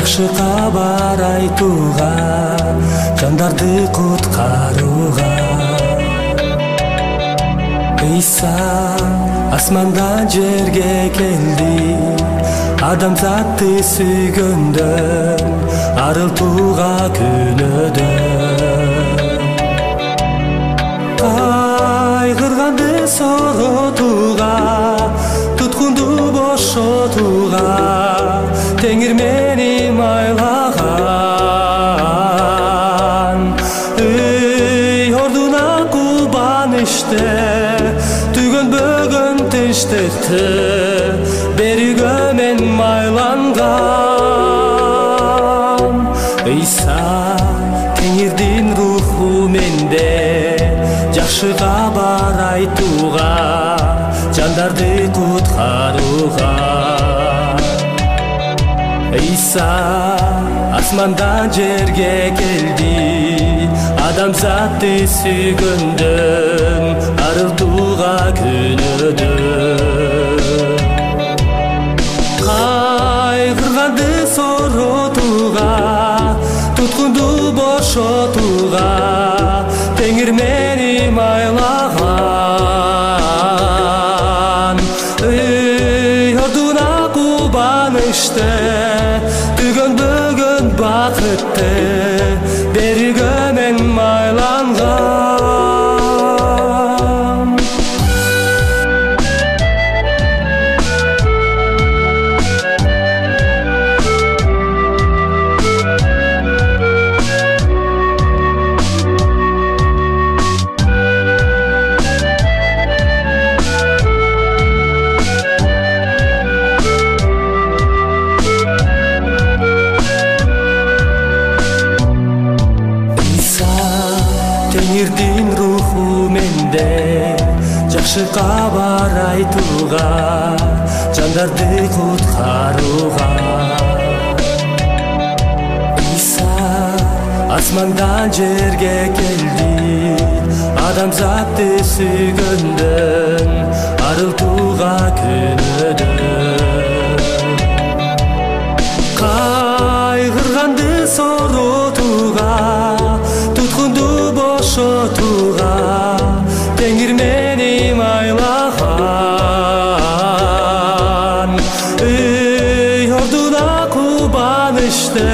жакшы кабар айтууга, жандарды куткарууга. Ыйса асмандан жерге келди, адамзатты сүйгөндөн арылтууга, күнөөдөн. Кайгырганды соротууга, туткунду бошотууга, Теңир мени майлаган. Ордуна кубанышты, түгөнбөгөн тынчтыкты берүүгө мен майланган. Ыйса Теңирдин руху менде, жакшы кабар айтууга, жандарды куткарууга. Ыйса асмандан жерге келди, адамзатты сүйгөндөн арылтууга, күнөөдөн. Кайгырганды соротууга, туткунду бошотууга, Теңир мени майлаган. Ордуна кубанышты, түгөнбөгөн бакытты берүүгө мен майланган. Теңирдин руху менде, жакшы кабар айтууга, жандарды куткарууга. Ыйса асмандан жерге келди, адамзатты сүйгөндөн арылтууга, күнөөдөн. Кайгырганды соротууга, туткунду бошотууга, Теңир мени майлаган. Ордуна кубанышты,